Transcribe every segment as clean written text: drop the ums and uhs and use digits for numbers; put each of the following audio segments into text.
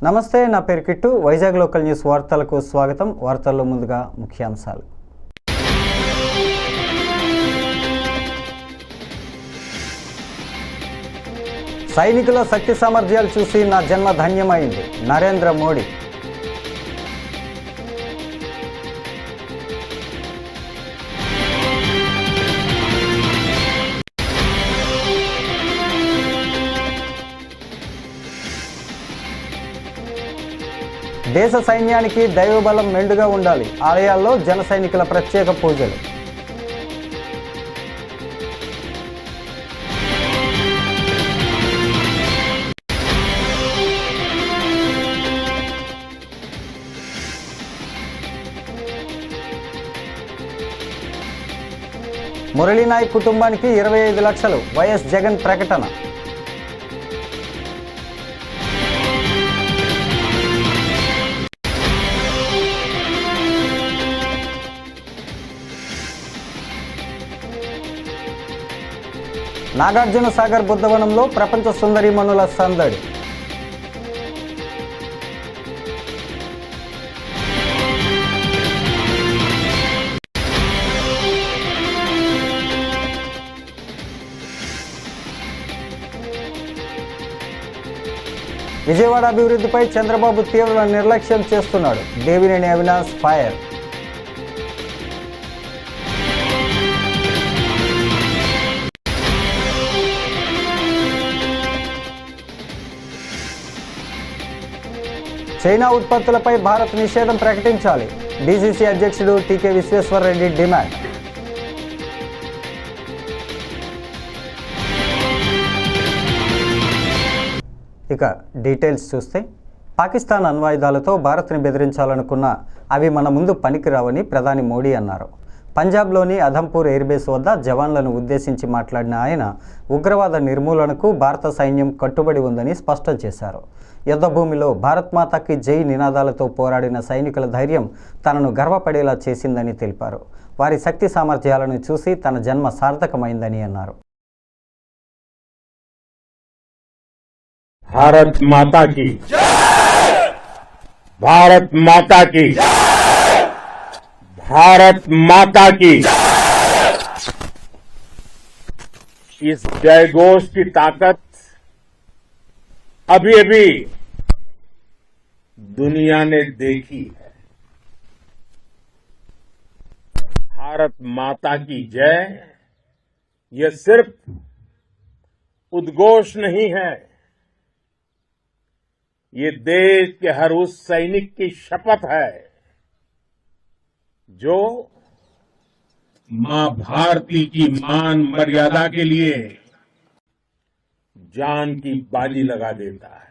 నమస్తే, నా పేరు కిట్టు. వైజాగ్ లోకల్ న్యూస్ వార్తలకు స్వాగతం. వార్తల్లో ముందుగా ముఖ్యాంశాలు. సైనికుల శక్తి సామర్థ్యాలు చూసి నా జన్మ ధన్యమైంది. నరేంద్ర మోడీ. దేశ సైన్యానికి దైవబలం మెండుగా ఉండాలి. ఆలయాల్లో జన సైనికుల ప్రత్యేక పూజలు. మురళీనాయక్ కుటుంబానికి 25 లక్షలు వైఎస్ జగన్ ప్రకటన. నాగార్జున సాగర్ బుద్ధవనంలో ప్రపంచ సుందరీమణుల సందడి. విజయవాడ అభివృద్ధిపై చంద్రబాబు తీవ్ర నిర్లక్ష్యం చేస్తున్నాడు. దేవినేని అవినాష్ ఫైర్. చైనా ఉత్పత్తులపై భారత్ నిషేధం ప్రకటించాలి. డీసీసీ అధ్యక్షుడు టీకే విశ్వేశ్వరరెడ్డి డిమాండ్. ఇక డీటెయిల్స్ చూస్తే, పాకిస్తాన్ అణ్వాయుధాలతో భారత్ని బెదిరించాలనుకున్న అవి మన ముందు పనికిరావని ప్రధాని మోడీ అన్నారు. పంజాబ్లోని అధంపూర్ ఎయిర్బేస్ వద్ద జవాన్లను ఉద్దేశించి మాట్లాడిన ఆయన ఉగ్రవాద నిర్మూలనకు భారత సైన్యం కట్టుబడి ఉందని స్పష్టం చేశారు. యుద్ధభూమిలో భారత్ మాతాకి జై నినాదాలతో పోరాడిన సైనికుల ధైర్యం తనను గర్వపడేలా చేసిందని తెలిపారు. వారి శక్తి సామర్థ్యాలను చూసి తన జన్మ సార్థకమైందని అన్నారు. भारत माता की भारत माता की भारत माता की इस जयघोष की ताकत अभी अभी दुनिया ने देखी है। भारत माता की जय ये सिर्फ उद्घोष नहीं है, ये देश के हर उस सैनिक की शपथ है जो मां भारती की मान मर्यादा के लिए जान की बाजी लगा देता है।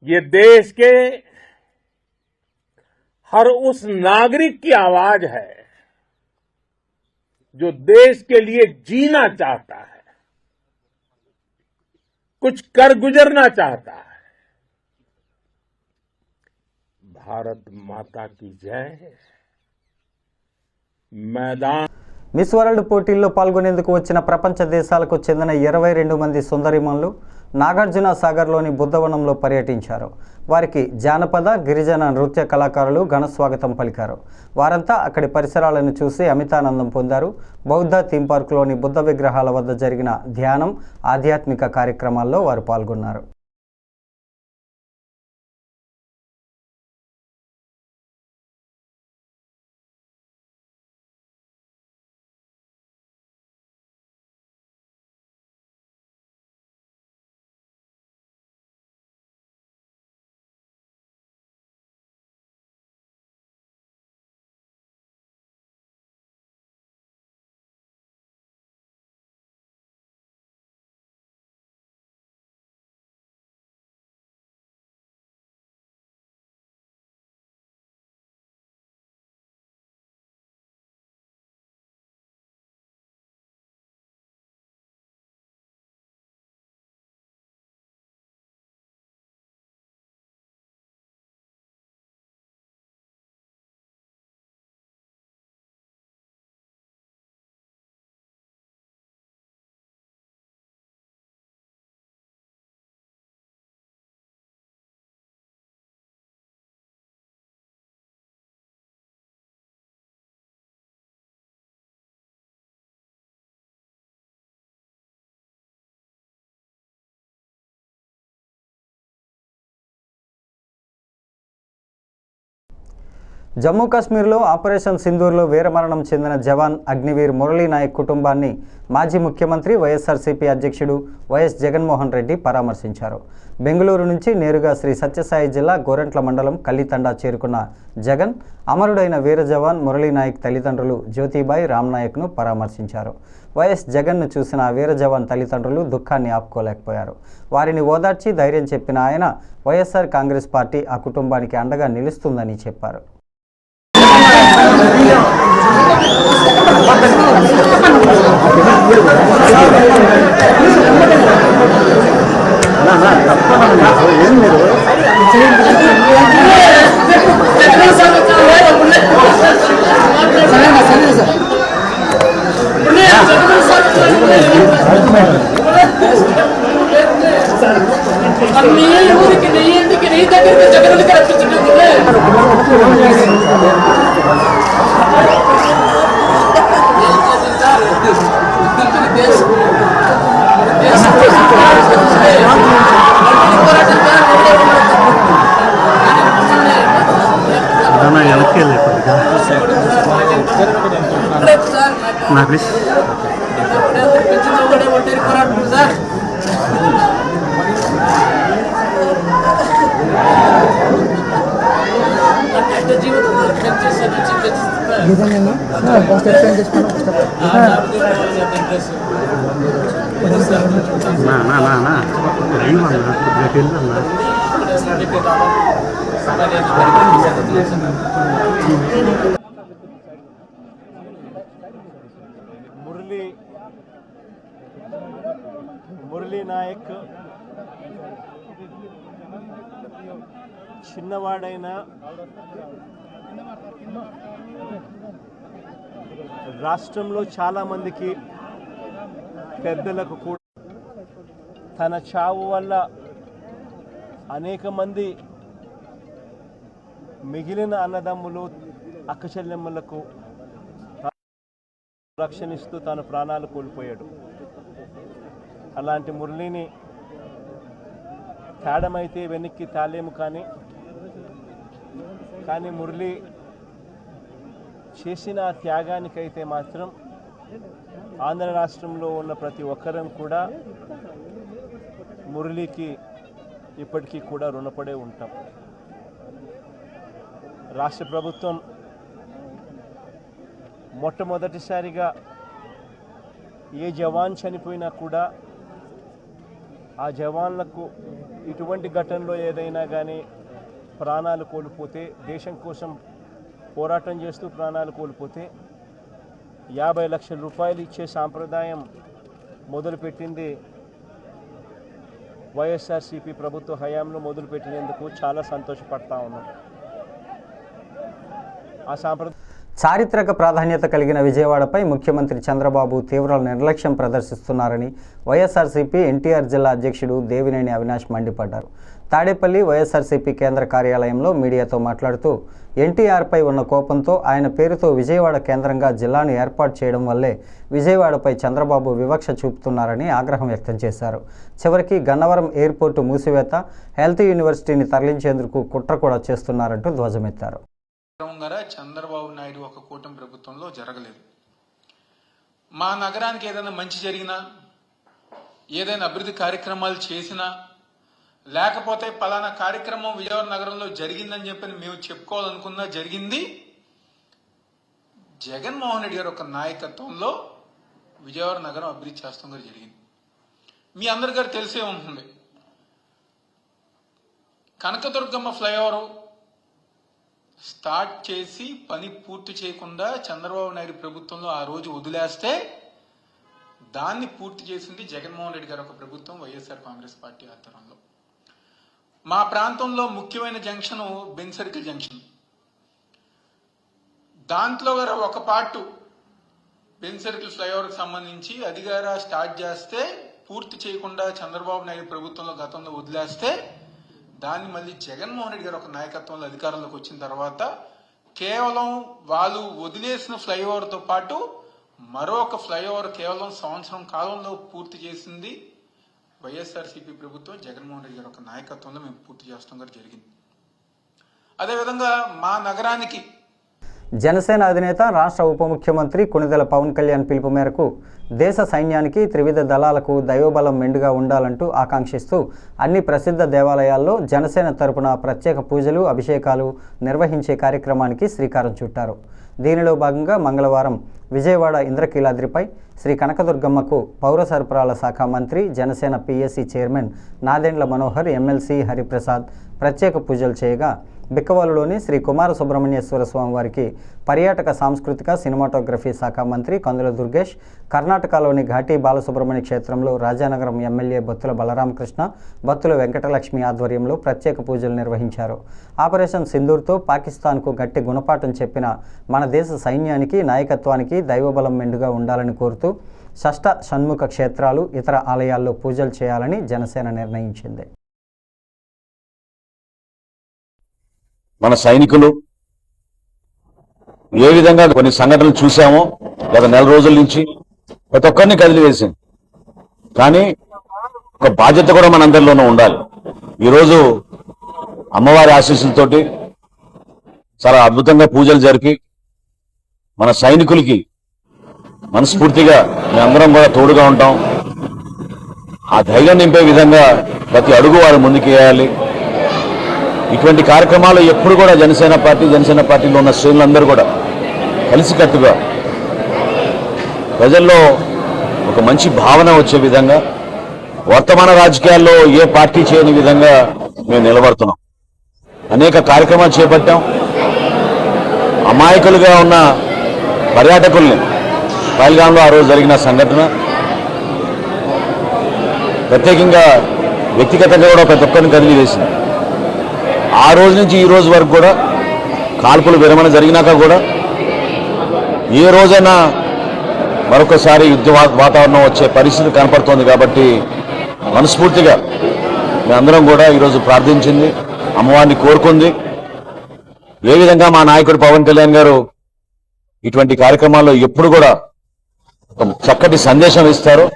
ये देश के हर उस नागरिक की आवाज है जो देश के लिए जीना चाहता है, कुछ कर गुजरना चाहता है। भारत माता की जय। मैदान మిస్ వరల్డ్ పోటీల్లో పాల్గొనేందుకు వచ్చిన ప్రపంచ దేశాలకు చెందిన 22 మంది సుందరిమణులు నాగార్జున సాగర్లోని బుద్ధవనంలో పర్యటించారు. వారికి జానపద గిరిజన నృత్య కళాకారులు ఘనస్వాగతం పలికారు. వారంతా అక్కడి పరిసరాలను చూసి అమితానందం పొందారు. బౌద్ధ థీమ్ పార్కులోని బుద్ధ విగ్రహాల వద్ద జరిగిన ధ్యానం, ఆధ్యాత్మిక కార్యక్రమాల్లో వారు పాల్గొన్నారు. జమ్మూ కాశ్మీర్లో ఆపరేషన్ సింధూర్లో వీరమరణం చెందిన జవాన్ అగ్నివీర్ మురళీ నాయక్ కుటుంబాన్ని మాజీ ముఖ్యమంత్రి వైఎస్ఆర్సీపీ అధ్యక్షుడు వైఎస్ జగన్మోహన్ రెడ్డి పరామర్శించారు. బెంగళూరు నుంచి నేరుగా శ్రీ సత్యసాయి జిల్లా గోరంట్ల మండలం కల్లితండా చేరుకున్న జగన్ అమరుడైన వీర జవాన్ మురళీ నాయక్ తల్లిదండ్రులు జ్యోతిబాయి రామ్నాయక్ను పరామర్శించారు. వైఎస్ జగన్ను చూసిన వీర జవాన్ తల్లిదండ్రులు దుఃఖాన్ని ఆపుకోలేకపోయారు. వారిని ఓదార్చి ధైర్యం చెప్పిన ఆయన వైఎస్ఆర్ కాంగ్రెస్ పార్టీ ఆ కుటుంబానికి అండగా నిలుస్తుందని చెప్పారు. మురళీ నాయక్ చిన్నవాడైన రాష్ట్రంలో చాలామందికి పెద్దలకు కూడా తన చావు వల్ల అనేక మంది మిగిలిన అన్నదమ్ములు అక్కచెల్లెమ్మలకు రక్షణిస్తూ తాను ప్రాణాలు కోల్పోయాడు. అలాంటి మురళిని తేడమైతే వెనక్కి తాలేము కానీ మురళి చేసిన త్యాగానికైతే మాత్రం ఆంధ్ర రాష్ట్రంలో ఉన్న ప్రతి ఒక్కరం కూడా మురళికి ఇప్పటికీ కూడా రుణపడే ఉంటాం. రాష్ట్ర ప్రభుత్వం మొట్టమొదటిసారిగా ఏ జవాన్ చనిపోయినా కూడా ఆ జవాన్లకు ఇటువంటి ఘటనలో ఏదైనా కానీ ప్రాణాలు కోల్పోతే, దేశం కోసం పోరాటం చేస్తూ ప్రాణాలు కోల్పోతే 50 లక్షల రూపాయలు ఇచ్చే సాంప్రదాయం మొదలుపెట్టింది వైఎస్ఆర్సీపీ ప్రభుత్వ హయాంలో మొదలుపెట్టినందుకు చాలా సంతోషపడతా ఉన్నాం. ఆ సాంప్రదాయం చారిత్రక ప్రాధాన్యత కలిగిన విజయవాడపై ముఖ్యమంత్రి చంద్రబాబు తీవ్ర నిర్లక్ష్యం ప్రదర్శిస్తున్నారని వైఎస్ఆర్సీపీ ఎన్టీఆర్ జిల్లా అధ్యక్షుడు దేవినేని అవినాష్ మండిపడ్డారు. తాడేపల్లి వైఎస్ఆర్సీపీ కేంద్ర కార్యాలయంలో మీడియాతో మాట్లాడుతూ ఎన్టీఆర్పై ఉన్న కోపంతో ఆయన పేరుతో విజయవాడ కేంద్రంగా జిల్లాను ఏర్పాటు చేయడం వల్లే విజయవాడపై చంద్రబాబు వివక్ష చూపుతున్నారని ఆగ్రహం వ్యక్తం చేశారు. చివరికి గన్నవరం ఎయిర్పోర్టు మూసివేత, హెల్త్ యూనివర్సిటీని తరలించేందుకు కుట్ర కూడా చేస్తున్నారంటూ ధ్వజమెత్తారు. చంద్రబాబు నాయుడు ఒక కూటమి ప్రభుత్వంలో జరగలేదు. మా నగరానికి ఏదైనా మంచి జరిగినా, ఏదైనా అభివృద్ధి కార్యక్రమాలు చేసినా, లేకపోతే పలానా కార్యక్రమం విజయవాడ నగరంలో జరిగిందని చెప్పని మేము చెప్పుకోవాలనుకున్నా జరిగింది జగన్మోహన్ రెడ్డి గారు ఒక నాయకత్వంలో విజయవాడ నగరం అభివృద్ధి చేస్తాం గారు జరిగింది. మీ అందరికీ తెలిసే ఉంటుంది, కనకదుర్గమ్మ ఫ్లైఓవర్ స్టార్ట్ చేసి పని పూర్తి చేయకుండా చంద్రబాబు నాయుడు ప్రభుత్వంలో ఆ రోజు వదిలేస్తే దాన్ని పూర్తి చేసింది జగన్మోహన్ రెడ్డి గారు ఒక ప్రభుత్వం, వైఎస్ఆర్ కాంగ్రెస్ పార్టీ ఆధ్వర్యంలో. మా ప్రాంతంలో ముఖ్యమైన జంక్షన్ బెన్ సర్కిల్ జంక్షన్. దాంట్లో గారు ఒక పార్ట్ బెన్ సర్కిల్ ఫ్లైఓవర్కి సంబంధించి అధికార స్టార్ట్ చేస్తే పూర్తి చేయకుండా చంద్రబాబు నాయుడు ప్రభుత్వంలో గతంలో వదిలేస్తే దాన్ని మళ్ళీ జగన్మోహన్ రెడ్డి గారు ఒక నాయకత్వంలో అధికారంలోకి వచ్చిన తర్వాత కేవలం వాళ్ళు వదిలేసిన ఫ్లైఓవర్తో పాటు మరొక ఫ్లైఓవర్ కేవలం సంవత్సరం కాలంలో పూర్తి చేసింది వైఎస్ఆర్సీపీ ప్రభుత్వం, జగన్మోహన్ రెడ్డి గారు ఒక నాయకత్వంలో మేము పూర్తి చేస్తాం గారు జరిగింది. అదేవిధంగా మా నగరానికి జనసేన అధినేత రాష్ట్ర ఉప ముఖ్యమంత్రి కొణిదెల పవన్ కళ్యాణ్ పిలుపు మేరకు దేశ సైన్యానికి త్రివిధ దళాలకు దైవబలం మెండుగా ఉండాలంటూ ఆకాంక్షిస్తూ అన్ని ప్రసిద్ధ దేవాలయాల్లో జనసేన తరపున ప్రత్యేక పూజలు అభిషేకాలు నిర్వహించే కార్యక్రమానికి శ్రీకారం చుట్టారు. దీనిలో భాగంగా మంగళవారం విజయవాడ ఇంద్రకీలాద్రిపై శ్రీ కనకదుర్గమ్మకు పౌర సరఫరాల శాఖ మంత్రి Janasena PSC chairman Nadendla Manohar MLC Hariprasad ప్రత్యేక పూజలు చేయగా బిక్కవోలులోని శ్రీ కుమార సుబ్రహ్మణ్యేశ్వర స్వామి వారికి పర్యాటక సాంస్కృతిక సినిమాటోగ్రఫీ శాఖ మంత్రి కందుల దుర్గేష్, కర్ణాటకలోని ఘాటీ బాలసుబ్రహ్మణ్య క్షేత్రంలో రాజానగరం ఎమ్మెల్యే బత్తుల బలరామకృష్ణ, బత్తుల వెంకటలక్ష్మి ఆధ్వర్యంలో ప్రత్యేక పూజలు నిర్వహించారు. ఆపరేషన్ సింధూర్తో పాకిస్తాన్కు గట్టి గుణపాఠం చెప్పిన మన దేశ సైన్యానికి నాయకత్వానికి దైవబలం మెండుగా ఉండాలని కోరుతూ షష్ఠ షణ్ముఖ క్షేత్రాలు, ఇతర ఆలయాల్లో పూజలు చేయాలని జనసేన నిర్ణయించింది. మన సైనికులు ఏ విధంగా కొన్ని సంఘటనలు చూసామో గత నెల రోజుల నుంచి ప్రతి ఒక్కరిని కదిలివేసింది. కానీ ఒక బాధ్యత కూడా మనందరిలోనూ ఉండాలి. ఈరోజు అమ్మవారి ఆశీస్సులతోటి చాలా అద్భుతంగా పూజలు జరిపి మన సైనికులకి మనస్ఫూర్తిగా మేమందరం కూడా తోడుగా ఉంటాం. ఆ ధైర్యం నింపే విధంగా ప్రతి అడుగు వారు ముందుకేయాలి. ఇటువంటి కార్యక్రమాలు ఎప్పుడు కూడా జనసేన పార్టీలో ఉన్న శ్రేణులందరూ కూడా కలిసికట్టుగా ప్రజల్లో ఒక మంచి భావన వచ్చే విధంగా వర్తమాన రాజకీయాల్లో ఏ పార్టీ చేయని విధంగా మేము నిలబడుతున్నాం. అనేక కార్యక్రమాలు చేపట్టాం. అమాయకులుగా ఉన్న పర్యాటకుల్ని పహల్గాంలో ఆ రోజు జరిగిన సంఘటన ప్రత్యేకంగా వ్యక్తిగతంగా కూడా ప్రతి ఒక్కరిని కదిలివేసింది. ఆ రోజు నుంచి ఈ రోజు వరకు కూడా కాల్పులు విరమణ జరిగినాక కూడా ఏ రోజైనా మరొకసారి యుద్ధ వాతావరణం వచ్చే పరిస్థితి కనపడుతోంది. కాబట్టి మనస్ఫూర్తిగా మేమందరం కూడా ఈరోజు ప్రార్థించింది, అమ్మవారిని కోరుకుంది. ఏ విధంగా మా నాయకుడు పవన్ కళ్యాణ్ గారు ఇటువంటి కార్యక్రమాల్లో ఎప్పుడు కూడా ఒక చక్కటి సందేశం ఇస్తారు.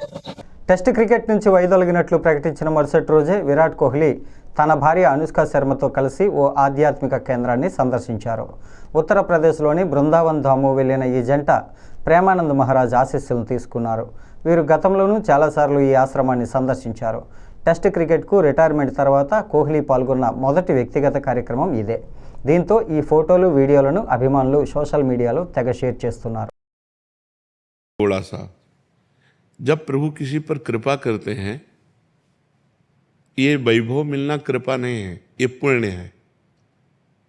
టెస్ట్ క్రికెట్ నుంచి వైదొలిగినట్లు ప్రకటించిన మరుసటి రోజే విరాట్ కోహ్లీ తన భార్య అనుష్క శర్మతో కలిసి ఓ ఆధ్యాత్మిక కేంద్రాన్ని సందర్శించారు. ఉత్తరప్రదేశ్లోని బృందావన్ ధాము వెళ్లిన ఈ జంట ప్రేమానంద్ మహారాజ్ ఆశీస్సులను తీసుకున్నారు. వీరు గతంలోనూ చాలాసార్లు ఈ ఆశ్రమాన్ని సందర్శించారు. టెస్ట్ క్రికెట్కు రిటైర్మెంట్ తర్వాత కోహ్లీ పాల్గొన్న మొదటి వ్యక్తిగత కార్యక్రమం ఇదే. దీంతో ఈ ఫోటోలు, వీడియోలను అభిమానులు సోషల్ మీడియాలో తెగ షేర్ చేస్తున్నారు. जब प्रभु किसी पर कृपा करते हैं, ये वैभव मिलना कृपा नहीं है, ये पुण्य है.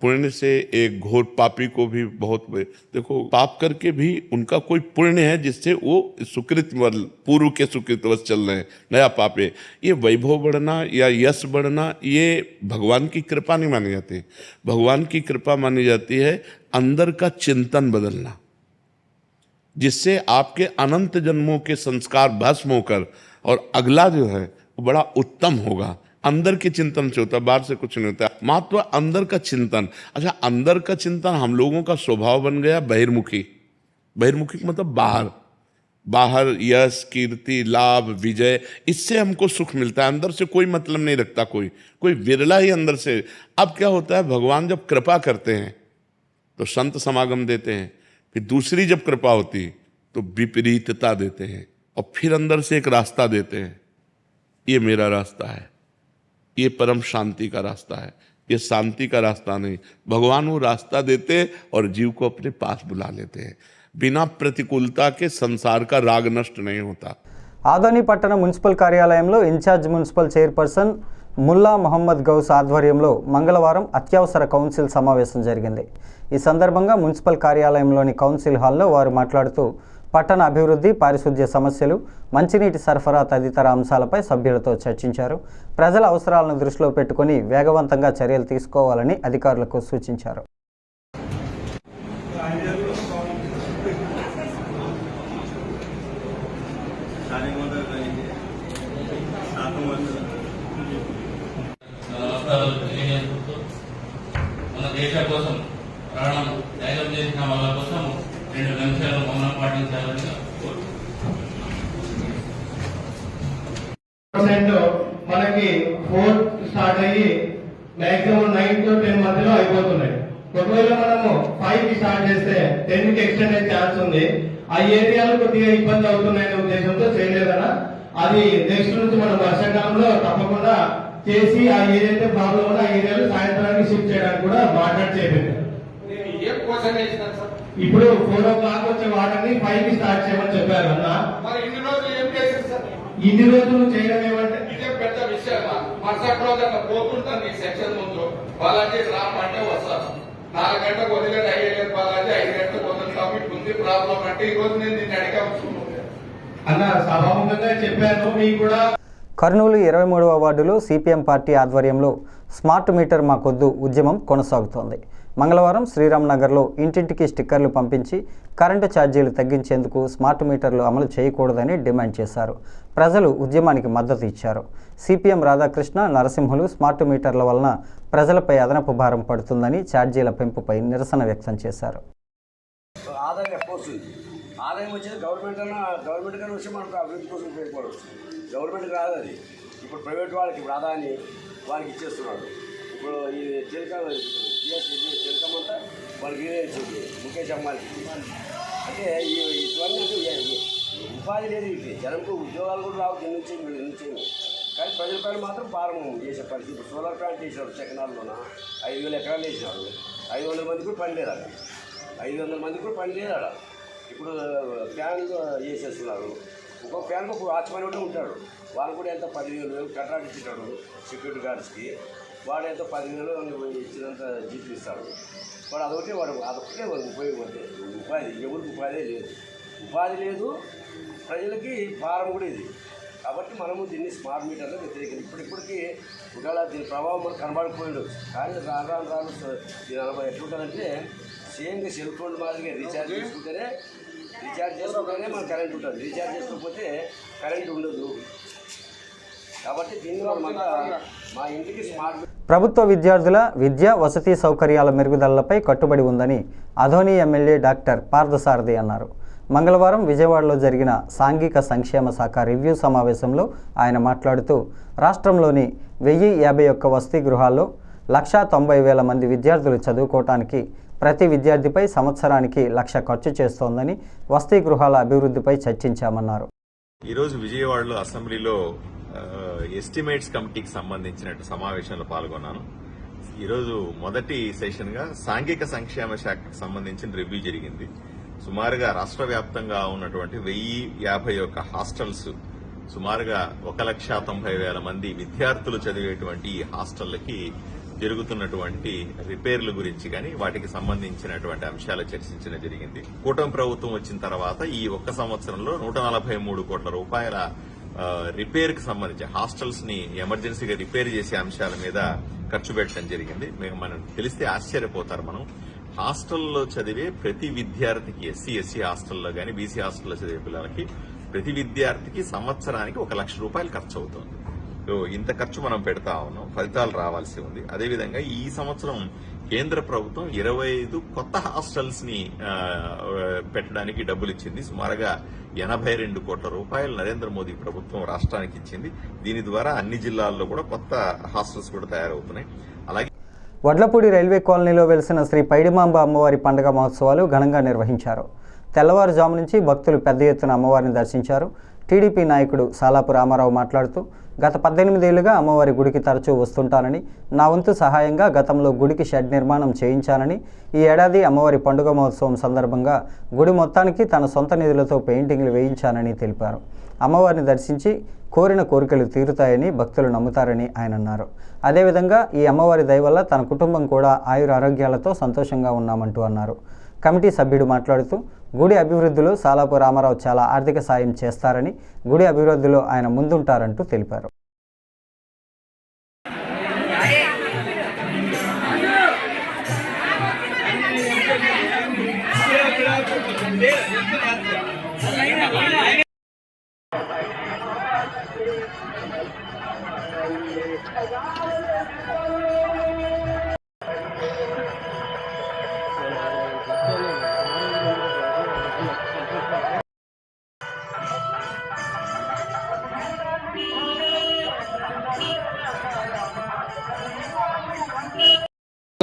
पुण्य से एक घोर पापी को भी बहुत, देखो पाप करके भी उनका कोई पुण्य है जिससे वो सुकृत पूर्व के सुकृतवश चल रहे हैं, नया पाप है. ये वैभव बढ़ना या यश बढ़ना ये भगवान की कृपा नहीं मानी जाती. भगवान की कृपा मानी जाती है अंदर का चिंतन बदलना, जिससे आपके अनंत जन्मों के संस्कार भस्म होकर और अगला जो है वो बड़ा उत्तम होगा. अंदर के चिंतन से होता है, बाहर से कुछ नहीं होता. महत्व अंदर का चिंतन. अच्छा, अंदर का चिंतन हम लोगों का स्वभाव बन गया बहिर्मुखी. बहिर्मुखी मतलब बाहर यश, कीर्ति, लाभ, विजय, इससे हमको सुख मिलता है. अंदर से कोई मतलब नहीं रखता कोई विरला ही अंदर से. अब क्या होता है, भगवान जब कृपा करते हैं तो संत समागम देते हैं, फिर दूसरी जब कृपा होती तो विपरीतता देते हैं, और फिर अंदर से एक रास्ता देते हैं. ये मेरा रास्ता है, ये परम शांति का रास्ता है, ये शांति का रास्ता नहीं. भगवान वो रास्ता देते और जीव को अपने पास बुला लेते हैं. बिना प्रतिकूलता के संसार का राग नष्ट नहीं होता. ఆదోని పట్టణ మున్సిపల్ కార్యాలయంలో in charge municipal chairperson Mulla Mohammed Ghouse ఆధ్వర్యంలో మంగళవారం అత్యవసర కౌన్సిల్ సమావేశం జరిగింది. ఈ సందర్భంగా మున్సిపల్ కార్యాలయంలోని కౌన్సిల్ హాల్లో వారు మాట్లాడుతూ పట్టణ అభివృద్ధి, పారిశుద్ధ్య సమస్యలు, మంచినీటి సరఫరా తదితర అంశాలపై సభ్యులతో చర్చించారు. ప్రజల అవసరాలను దృష్టిలో పెట్టుకుని వేగవంతంగా చర్యలు తీసుకోవాలని అధికారులకు సూచించారు. మన దేశ కోసం ప్రాణం త్యాగం చేసిన వాళ్ళ కోసం 2 నిమిషాలు మౌనం పాటించాలని మనకి 4 స్టార్ట్ అయ్యి మాక్సిమం 9 to 10 మధ్యలో అయిపోతున్నాయి. ఒకవేళ మనము 5 కి స్టార్ట్ చేస్తే 10 కి ఎక్స్టెండ్ అయ్యే ఛాన్స్ ఉంది. ఆ ఏరియాలో కొద్దిగా ఇబ్బంది అవుతున్నాయనే ఉద్దేశంతో చేయలేదన్నా. అది నెక్స్ట్ నుంచి మనం వర్షాకాలంలో తప్పకుండా చేసి ఆ ఏదైతే ప్రాబ్లం ఉందో ఆ ఏరియాలో సాయంత్రానికి షిఫ్ట్ చేయడానికి కూడా మాట్లాడి చేపించారు. ఇప్పుడు 4 o'clock వచ్చే వాటర్ని 5 కి స్టార్ట్ చేయమని చెప్పారు అన్న. ఇన్ని రోజులు ఏం చేశారు సార్? ఇన్ని రోజులు చేయడం ఏమంటే ఇదే పెద్ద విషయమా? మరుసటి రోజు అట్లా పోతుంటాను ఈ సెక్షన్ ముందు బాలాజీ రామంటే వస్తారు. 4 గంటలకు వదిలేదు 5 బాలాజీ 5 గంటలకు వదులుతాము. ఇప్పుడు ఉంది ప్రాబ్లం అంటే ఈ రోజు నేను నిన్ను అడిగాను అన్న. సభాముఖంగా చెప్పాను మీకు కూడా. కర్నూలు 23వ వార్డులో సిపిఎం పార్టీ ఆధ్వర్యంలో స్మార్ట్ మీటర్ మాకొద్దు ఉద్యమం కొనసాగుతోంది. మంగళవారం శ్రీరామ్ నగర్లో ఇంటింటికి స్టిక్కర్లు పంపించి కరెంటు ఛార్జీలు తగ్గించేందుకు స్మార్ట్ మీటర్లు అమలు చేయకూడదని డిమాండ్ చేశారు. ప్రజలు ఉద్యమానికి మద్దతు ఇచ్చారు. సిపిఎం రాధాకృష్ణ నరసింహులు స్మార్ట్ మీటర్ల వలన ప్రజలపై అదనపు భారం పడుతుందని ఛార్జీల పెంపుపై నిరసన వ్యక్తం చేశారు. ఆదాయం వచ్చేది గవర్నమెంట్ కన్నా వచ్చి మనకు అభివృద్ధి కోసం ఉపయోగపడవచ్చు. గవర్నమెంట్ కాదు అది. ఇప్పుడు ప్రైవేట్ వాళ్ళకి ఇప్పుడు ఆదాయాన్ని వాళ్ళకి ఇచ్చేస్తున్నాడు. ఇప్పుడు ఈ టెలికామ్ అంతా వాళ్ళకి ఇచ్చింది ముఖేష్ అమ్మాయికి. అంటే ఇవన్నీ అంటే ఉపాధి లేదు. ఇది జనంకు ఉద్యోగాలు కూడా రావు. దీని నుంచి కానీ ప్రజలపైన మాత్రం భారం చేసే పరిస్థితి. ఇప్పుడు సోలార్ ప్లాంట్ వేసినాడు సెకండాల్లోన 5,000 ఎకరాలు వేసినాడు. 500 మంది కూడా పని లేదు అక్కడ. 500 మంది కూడా పని లేదు అక్కడ. ఇప్పుడు ఫ్యాన్లు వేసేస్తున్నారు. ఒక్కొక్క ఫ్యాన్కి ఒక వాచ్మెన్ కూడా ఉంటాడు. వాళ్ళు కూడా ఎంత 10,000 కట్రాట్ ఇచ్చేటాడు సెక్యూరిటీ గార్డ్స్కి. వాడు ఎంత 10,000 ఇచ్చినంత జీతం ఇస్తాడు. వాడు అదొకటే ఉపయోగపడుతుంది. ఉపాధి ఎవరికి ఉపాధి లేదు. ఉపాధి లేదు, ప్రజలకి భారం కూడా ఇది. కాబట్టి మనము దీన్ని స్మార్ట్ మీటర్లో వ్యతిరేకించి ఇప్పటికి ఒకవేళ దీని ప్రభావం మనకు కనబడకపోయింది. కానీ రాను దీని అనుభవం ఎట్లుంటుందంటే సేమ్గా సెల్ ఫోన్ మాదిరిగా రీఛార్జ్ చేసుకుంటేనే మనకు కరెంట్ ఉంటుంది. రీఛార్జ్ చేసుకోకపోతే కరెంట్ ఉండదు. కాబట్టి దీనిలో మా ఇంటికి స్మార్ట్. ప్రభుత్వ విద్యార్థుల విద్య వసతి సౌకర్యాల మెరుగుదలపై కట్టుబడి ఉందని అధోని ఎమ్మెల్యే డాక్టర్ పార్థసారథి అన్నారు. మంగళవారం విజయవాడలో జరిగిన సాంఘిక సంక్షేమ శాఖ రివ్యూ సమావేశంలో ఆయన మాట్లాడుతూ రాష్ట్రంలోని 1051 వసతి గృహాల్లో 190,000 మంది విద్యార్థులు చదువుకోవటానికి ప్రతి విద్యార్థిపై సంవత్సరానికి 1,00,000 ఖర్చు చేస్తోందని వసతి గృహాల అభివృద్ధిపై చర్చించామన్నారు. ఈరోజు విజయవాడలో అసెంబ్లీలో ఎస్టిమేట్స్ కమిటీకి సంబంధించిన సమావేశంలో పాల్గొన్నాను. ఈరోజు మొదటి సెషన్గా సాంఘిక సంక్షేమ శాఖకు సంబంధించిన రివ్యూ జరిగింది. సుమారుగా రాష్ట్ర వ్యాప్తంగా ఉన్నటువంటి 1051 హాస్టల్స్, సుమారుగా 1,90,000 మంది విద్యార్థులు చదివేటువంటి ఈ హాస్టళ్లకి జరుగుతున్నటువంటి రిపేర్ల గురించి కానీ వాటికి సంబంధించినటువంటి అంశాలు చర్చించడం జరిగింది. కూటమి ప్రభుత్వం వచ్చిన తర్వాత ఈ ఒక్క సంవత్సరంలో 143 కోట్ల రూపాయల రిపేర్ కి సంబంధించి హాస్టల్స్ ని ఎమర్జెన్సీగా రిపేర్ చేసే అంశాల మీద ఖర్చు పెట్టడం జరిగింది. మనం తెలిస్తే ఆశ్చర్యపోతారు. మనం హాస్టల్లో చదివే ప్రతి విద్యార్థికి ఎస్సీ హాస్టల్లో గానీ బీసీ హాస్టల్లో చదివే పిల్లలకి ప్రతి విద్యార్థికి సంవత్సరానికి 1,00,000 రూపాయలు ఖర్చు అవుతుంది. ఇంత ఖర్చు మనం పెడతా ఉన్నాం, ఫలితాలు రావాల్సి ఉంది. అదేవిధంగా ఈ సంవత్సరం కేంద్ర ప్రభుత్వం 25 కొత్త హాస్టల్స్ ని పెట్టడానికి డబ్బులు ఇచ్చింది. సుమారుగా 82 కోట్ల రూపాయలు నరేంద్ర మోదీ ప్రభుత్వం రాష్ట్రానికి ఇచ్చింది. దీని ద్వారా అన్ని జిల్లాల్లో కూడా కొత్త హాస్టల్స్ కూడా తయారవుతున్నాయి. అలాగే వడ్లపూడి రైల్వే కాలనీలో వెలిసిన శ్రీ పైడిమాంబ అమ్మవారి పండుగ మహోత్సవాలు ఘనంగా నిర్వహించారు. తెల్లవారుజాము నుంచి భక్తులు పెద్ద ఎత్తున అమ్మవారిని దర్శించారు. టీడీపీ నాయకుడు సాలాపు రామారావు మాట్లాడుతూ గత 18 ఏళ్లుగా అమ్మవారి గుడికి తరచూ వస్తుంటానని, నా వంతు సహాయంగా గతంలో గుడికి షెడ్ నిర్మాణం చేయించానని, ఈ ఏడాది అమ్మవారి పండుగ మహోత్సవం సందర్భంగా గుడి మొత్తానికి తన సొంత నిధులతో పెయింటింగ్లు వేయించానని తెలిపారు. అమ్మవారిని దర్శించి కోరిన కోరికలు తీరుతాయని భక్తులు నమ్ముతారని ఆయన అన్నారు. అదేవిధంగా ఈ అమ్మవారి దయ వల్ల తన కుటుంబం కూడా ఆయురారోగ్యాలతో సంతోషంగా ఉన్నామంటూ అన్నారు. కమిటీ సభ్యుడు మాట్లాడుతూ గుడి అభివృద్ధిలో సాలాపు రామారావు చాలా ఆర్థిక సాయం చేస్తారని, గుడి అభివృద్ధిలో ఆయన ముందుంటారంటూ తెలిపారు.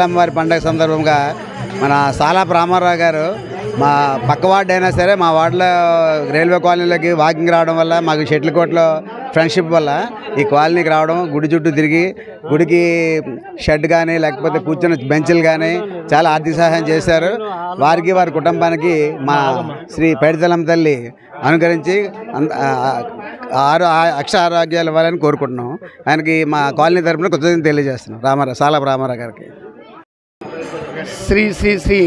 అమ్మవారి పండుగ సందర్భంగా మన సాలాపు రామారావు గారు మా పక్క వార్డు అయినా సరే మా వార్డులో రైల్వే కాలనీలోకి వాకింగ్ రావడం వల్ల మాకు షటిల్ కోర్టులో ఫ్రెండ్షిప్ వల్ల ఈ కాలనీకి రావడం, గుడి చుట్టూ తిరిగి గుడికి షెడ్ కానీ లేకపోతే కూర్చున్న బెంచ్లు కానీ చాలా ఆర్థిక సహాయం చేశారు. వారికి వారి కుటుంబానికి మా శ్రీ పైడితల్లమ్మ తల్లి అనుకరించి అక్ష ఆరోగ్యాలు ఇవ్వాలని కోరుకుంటున్నాం. ఆయనకి మా కాలనీ తరఫున కృతజ్ఞతలు తెలియజేస్తున్నాం సాలాపు రామారావు గారికి. శ్రీ శ్రీ శ్రీ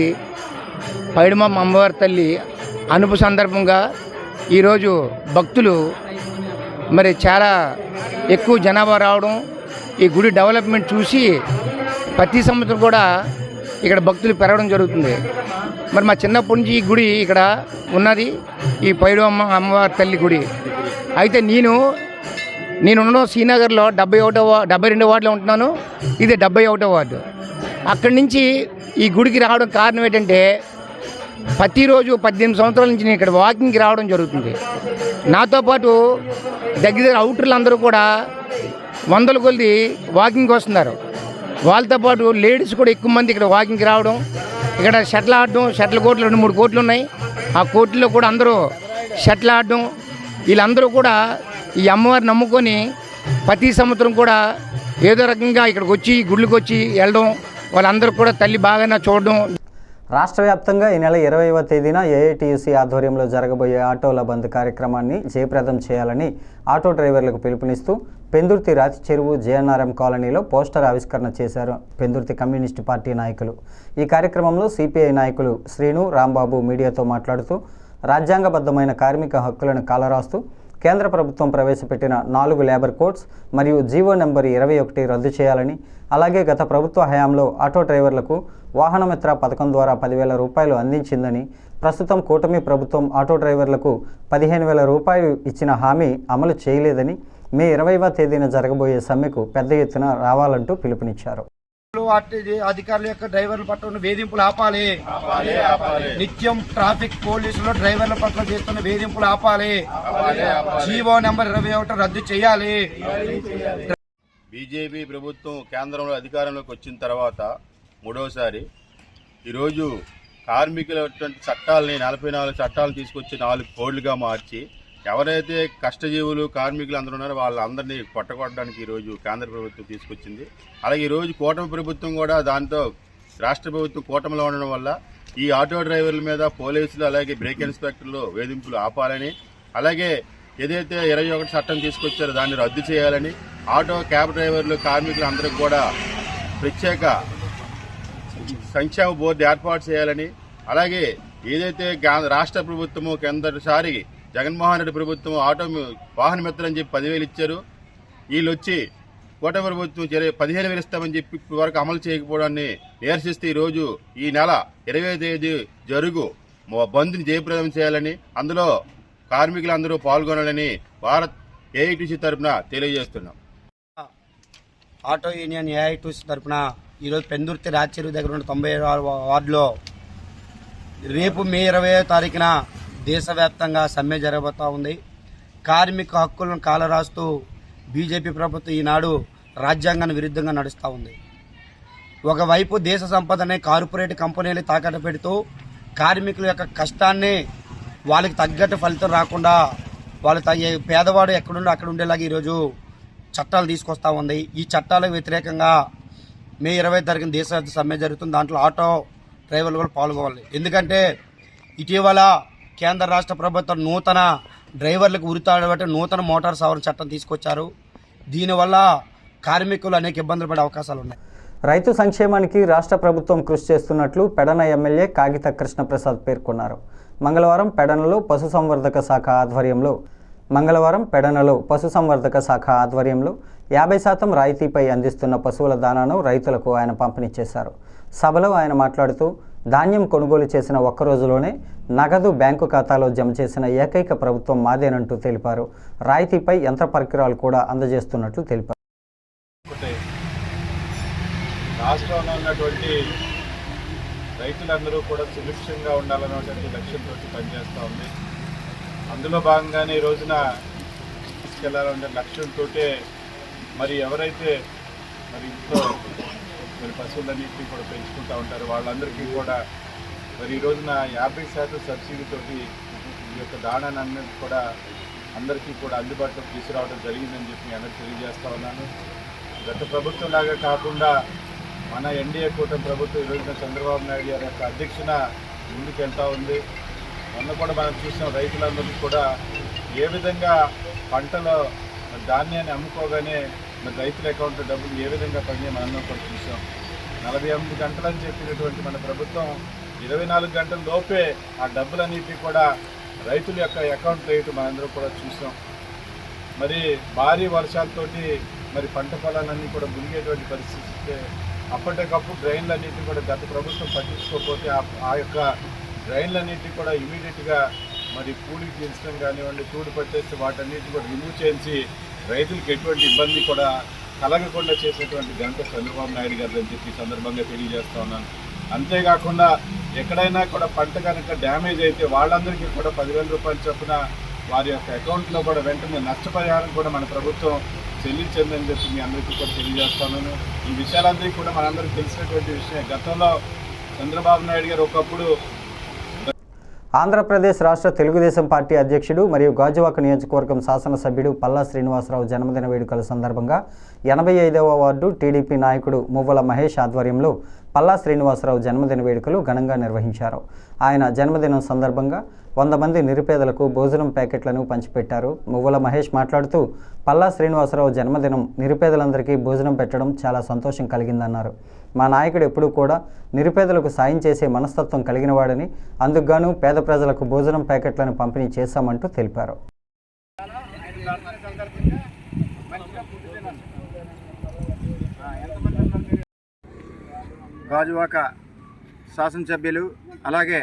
పైడిమమ్మ అమ్మవారి తల్లి అనుపు సందర్భంగా ఈరోజు భక్తులు మరి చాలా ఎక్కువ జనాభా రావడం, ఈ గుడి డెవలప్మెంట్ చూసి ప్రతి సంవత్సరం కూడా ఇక్కడ భక్తులు పెరగడం జరుగుతుంది. మరి మా చిన్నప్పటి నుంచి ఈ గుడి ఇక్కడ ఉన్నది, ఈ పైడిమమ్మ అమ్మవారి తల్లి గుడి. అయితే నేనున్న శ్రీనగర్లో 72వ వార్డులో ఉంటున్నాను. ఇది 71వ వార్డు. అక్కడి నుంచి ఈ గుడికి రావడం కారణం ఏంటంటే ప్రతిరోజు 18 సంవత్సరాల నుంచి నేను ఇక్కడ వాకింగ్కి రావడం జరుగుతుంది. నాతో పాటు దగ్గర అవుటర్లు అందరూ కూడా 100 కొద్ది వాకింగ్కి వస్తున్నారు. వాళ్ళతో పాటు లేడీస్ కూడా ఎక్కువ మంది ఇక్కడ వాకింగ్కి రావడం, ఇక్కడ షటిల్ ఆడడం, షటిల్ కోర్టులు 2-3 కోర్టులు ఉన్నాయి. ఆ కోర్టుల్లో కూడా అందరూ షటిల్ ఆడడం, వీళ్ళందరూ కూడా ఈ అమ్మవారిని నమ్ముకొని ప్రతి సంవత్సరం కూడా ఏదో రకంగా ఇక్కడికి వచ్చి గుళ్ళకి వచ్చి వెళ్ళడం, వాళ్ళందరూ కూడా తల్లి బాగా చూడడం. రాష్ట్ర వ్యాప్తంగా ఈ నెల 20వ తేదీన ఏఐటీయూసీ ఆధ్వర్యంలో జరగబోయే ఆటోల బంద్ కార్యక్రమాన్ని జయప్రదం చేయాలని ఆటో డ్రైవర్లకు పిలుపునిస్తూ పెందుర్తి రాతి చెరువు జేఎన్ఆర్ఎం కాలనీలో పోస్టర్ ఆవిష్కరణ చేశారు పెందుర్తి కమ్యూనిస్టు పార్టీ నాయకులు. ఈ కార్యక్రమంలో సిపిఐ నాయకులు శ్రీను, రాంబాబు మీడియాతో మాట్లాడుతూ రాజ్యాంగబద్ధమైన కార్మిక హక్కులను కాలరాస్తూ కేంద్ర ప్రభుత్వం ప్రవేశపెట్టిన 4 లేబర్ కోడ్స్ మరియు జీవో నెంబర్ 21 రద్దు చేయాలని, అలాగే గత ప్రభుత్వ హయాంలో ఆటో డ్రైవర్లకు వాహనమిత్ర పథకం ద్వారా 10,000 రూపాయలు అందించిందని, ప్రస్తుతం కూటమి ప్రభుత్వం ఆటో డ్రైవర్లకు 15,000 రూపాయలు ఇచ్చిన హామీ అమలు చేయలేదని, మే 20వ తేదీన జరగబోయే సమ్మెకు పెద్ద ఎత్తున రావాలంటూ పిలుపునిచ్చారు. అధికారుల యొక్క డ్రైవర్ల పట్ల ఉన్న వేధింపులు ఆపాలి. నిత్యం ట్రాఫిక్ పోలీసులు డ్రైవర్ల పట్ల చేస్తున్న వేధింపులు ఆపాలి. జీవో నెంబర్ 21 రద్దు చేయాలి. బీజేపీ ప్రభుత్వం కేంద్రంలో అధికారంలోకి వచ్చిన తర్వాత మూడోసారి ఈరోజు కార్మికుల చట్టాలని 44 చట్టాలు తీసుకొచ్చి 4 కోడ్లుగా మార్చి ఎవరైతే కష్టజీవులు కార్మికులు అందరూ ఉన్నారో వాళ్ళందరినీ కొట్టడానికి ఈరోజు కేంద్ర ప్రభుత్వం తీసుకొచ్చింది. అలాగే ఈరోజు కూటమి ప్రభుత్వం కూడా దాంతో రాష్ట్ర ప్రభుత్వం కూటమిలో ఉండడం వల్ల ఈ ఆటో డ్రైవర్ల మీద పోలీసులు అలాగే బ్రేక్ ఇన్స్పెక్టర్లు వేధింపులు ఆపాలని, అలాగే ఏదైతే 21 చట్టం తీసుకొచ్చారో దాన్ని రద్దు చేయాలని, ఆటో క్యాబ్ డ్రైవర్లు కార్మికులు అందరికీ కూడా ప్రత్యేక సంక్షేమ బోర్డు ఏర్పాటు చేయాలని, అలాగే ఏదైతే రాష్ట్ర ప్రభుత్వము కిందసారి జగన్మోహన్ రెడ్డి ప్రభుత్వం ఆటో వాహన మిత్రులు అని చెప్పి 10,000 ఇచ్చారు. వీళ్ళు వచ్చి కూటమి ప్రభుత్వం 15,000 ఇస్తామని చెప్పి ఇప్పటి వరకు అమలు చేయకపోవడాన్ని నిరసిస్తూ ఈరోజు ఈ నెల 20వ తేదీ జరుగు బంద్ని జయప్రదం చేయాలని, అందులో కార్మికులందరూ పాల్గొనాలని భారత్ ఏఐటీసీ తరఫున తెలియజేస్తున్నాం. ఆటో యూనియన్ ఏఐటీసీ తరఫున ఈరోజు పెందుర్తి రాచెరువు దగ్గర ఉన్న 96వ వార్డులో రేపు మే 20వ తారీఖున దేశవ్యాప్తంగా సమ్మె జరగబోతూ ఉంది. కార్మిక హక్కులను కాలరాస్తూ బీజేపీ ప్రభుత్వం ఈనాడు రాజ్యాంగానికి విరుద్ధంగా నడుస్తూ ఉంది. ఒకవైపు దేశ సంపదనే కార్పొరేట్ కంపెనీలు తాకట్టు పెడుతూ కార్మికుల యొక్క కష్టాన్ని వాళ్ళకి తగ్గట్టు ఫలితం రాకుండా పేదవాడు ఎక్కడుండో అక్కడ ఉండేలాగా ఈరోజు చట్టాలు తీసుకొస్తూ ఉంది. ఈ చట్టాలకు వ్యతిరేకంగా మే 20వ తారీఖున దేశవ్యాప్త సమ్మె జరుగుతుంది. దాంట్లో ఆటో డ్రైవర్లు కూడా పాల్గొవాలి. ఎందుకంటే ఇటీవల కేంద్ర రాష్ట్ర ప్రభుత్వం నూతన డ్రైవర్లకు ఉరితాడబట్టి నూతన మోటార్ సవరణ చట్టం తీసుకొచ్చారు. దీనివల్ల కార్మికులు అనేక ఇబ్బందులు పడే అవకాశాలు ఉన్నాయి. రైతు సంక్షేమానికి రాష్ట్ర ప్రభుత్వం కృషి చేస్తున్నట్లు పెడన ఎమ్మెల్యే కాగిత కృష్ణప్రసాద్ పేర్కొన్నారు. మంగళవారం పెడనలో పశుసంవర్ధక శాఖ ఆధ్వర్యంలో 50% రాయితీపై అందిస్తున్న పశువుల దానాను రైతులకు ఆయన పంపిణీ చేశారు. సభలో ఆయన మాట్లాడుతూ ధాన్యం కొనుగోలు చేసిన ఒక్క రోజులోనే నగదు బ్యాంకు ఖాతాలో జమ చేసిన ఏకైక ప్రభుత్వం మాదేనంటూ తెలిపారు. రాయితీపై యంత్ర పరికరాలు కూడా అందజేస్తున్నట్లు తెలిపారు. రాష్ట్రంలో ఉన్నటువంటి రైతులందరూ కూడా సుభిక్షంగా ఉండాలనేటువంటి లక్ష్యంతో పనిచేస్తూ ఉంది. అందులో భాగంగానే ఈ రోజున తీసుకెళ్లాలనే లక్ష్యంతో మరి ఎవరైతే మరి ఇంట్లో మరి పశువులన్నింటినీ కూడా పెంచుకుంటూ ఉంటారు. వాళ్ళందరికీ కూడా మరి ఈ రోజున 50% సబ్సిడీతోటి ఈ యొక్క దాణాన్ని కూడా అందరికీ కూడా అందుబాటులోకి తీసుకురావడం జరిగిందని చెప్పి మీ అందరికీ తెలియజేస్తా ఉన్నాను. గత ప్రభుత్వం లాగా కాకుండా మన ఎన్డీఏ కూటమి ప్రభుత్వం ఈ రోజున చంద్రబాబు నాయుడు గారి యొక్క అధ్యక్షన ముందుకు వెళ్తూ ఉంది. మొన్న కూడా మనం చూసాం రైతులందరికీ కూడా ఏ విధంగా పంటలో ధాన్యాన్ని అమ్ముకోగానే మరి రైతుల అకౌంట్లో డబ్బులు ఏ విధంగా పడినాయి మనందరం కూడా చూసాం. 48 గంటలని చెప్పినటువంటి మన ప్రభుత్వం 24 గంటల లోపే ఆ డబ్బులన్నిటి కూడా రైతుల యొక్క అకౌంట్లో వేయటం మనందరం కూడా చూసాం. మరి భారీ వర్షాలతోటి మరి పంట పొలాలన్నీ కూడా మునిగేటువంటి పరిస్థితి వస్తే అప్పటికప్పుడు డ్రైన్లన్నింటినీ కూడా గత ప్రభుత్వం పట్టించుకోకపోతే ఆ యొక్క డ్రైన్లన్నింటినీ కూడా ఇమీడియట్గా మరి పూడికి తీర్చడం కానివ్వండి, తూడు పట్టేస్తే వాటన్నిటిని కూడా రిమూవ్ చేసి రైతులకు ఎటువంటి ఇబ్బంది కూడా కలగకుండా చేసేటువంటి ఘనత చంద్రబాబు నాయుడు గారు అని చెప్పి సందర్భంగా తెలియజేస్తా ఉన్నాను. అంతేకాకుండా ఎక్కడైనా కూడా పంట కనుక డ్యామేజ్ అయితే వాళ్ళందరికీ కూడా 10,000 రూపాయలు చొప్పున వారి యొక్క అకౌంట్లో కూడా వెంటనే నష్టపరిహారం కూడా మన ప్రభుత్వం చెల్లించిందని చెప్పి మీ అందరికీ కూడా తెలియజేస్తున్నాను. ఈ విషయాలందరికీ కూడా మనందరికీ తెలిసినటువంటి విషయం. గతంలో చంద్రబాబు నాయుడు గారు ఒకప్పుడు ఆంధ్రప్రదేశ్ రాష్ట్ర తెలుగుదేశం పార్టీ అధ్యక్షుడు మరియు గాజువాక నియోజకవర్గం శాసనసభ్యుడు పల్లా శ్రీనివాసరావు జన్మదిన వేడుకల సందర్భంగా 85వ వార్డు టీడీపీ నాయకుడు మువ్వల మహేష్ ఆధ్వర్యంలో పల్లా శ్రీనివాసరావు జన్మదిన వేడుకలు ఘనంగా నిర్వహించారు. ఆయన జన్మదినం సందర్భంగా 100 మంది నిరుపేదలకు భోజనం ప్యాకెట్లను పంచిపెట్టారు. మువ్వల మహేష్ మాట్లాడుతూ పల్లా శ్రీనివాసరావు జన్మదినం నిరుపేదలందరికీ భోజనం పెట్టడం చాలా సంతోషం కలిగిందన్నారు. మా నాయకుడు ఎప్పుడూ కూడా నిరుపేదలకు సాయం చేసే మనస్తత్వం కలిగినవాడని, అందుకుగాను పేద ప్రజలకు భోజనం ప్యాకెట్లను పంపిణీ చేశామంటూ తెలిపారు. గాజువాక శాసనసభ్యులు అలాగే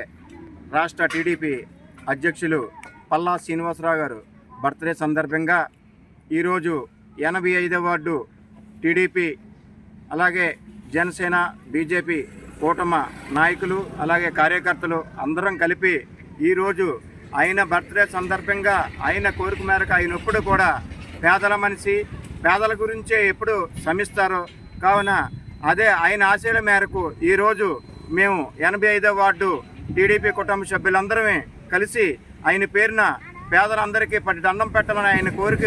రాష్ట్ర టీడీపీ అధ్యక్షులు పల్లా శ్రీనివాసరావు గారు బర్త్డే సందర్భంగా ఈరోజు 85వ వార్డు టీడీపీ అలాగే జనసేన బీజేపీ కూటమ నాయకులు అలాగే కార్యకర్తలు అందరం కలిపి ఈరోజు ఆయన బర్త్డే సందర్భంగా ఆయన కోరిక మేరకు ఆయన ఎప్పుడు కూడా పేదల మనిషి, పేదల గురించే ఎప్పుడు శ్రమిస్తారో కావున అదే ఆయన ఆశయాల మేరకు ఈరోజు మేము 85వ వార్డు టీడీపీ కుటుంబ సభ్యులందరమే కలిసి ఆయన పేరున పేదలందరికీ దండం పెట్టాలని ఆయన కోరిక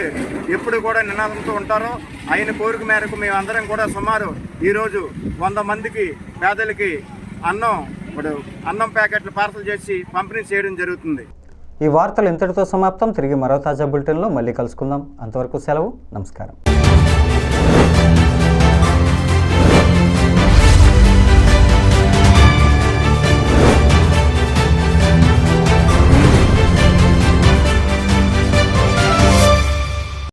ఎప్పుడు కూడా నినాదంతో ఉంటారో ఆయన కోరిక మేరకు మేమందరం కూడా సుమారు ఈరోజు 100 మందికి పేదలకి అన్నం ప్యాకెట్లు పార్సల్ చేసి పంపిణీ చేయడం జరుగుతుంది. ఈ వార్తలు ఇంతటితో సమాప్తం. తిరిగి మరో తాజా బులెటిన్లో మళ్ళీ కలుసుకుందాం. అంతవరకు సెలవు. నమస్కారం.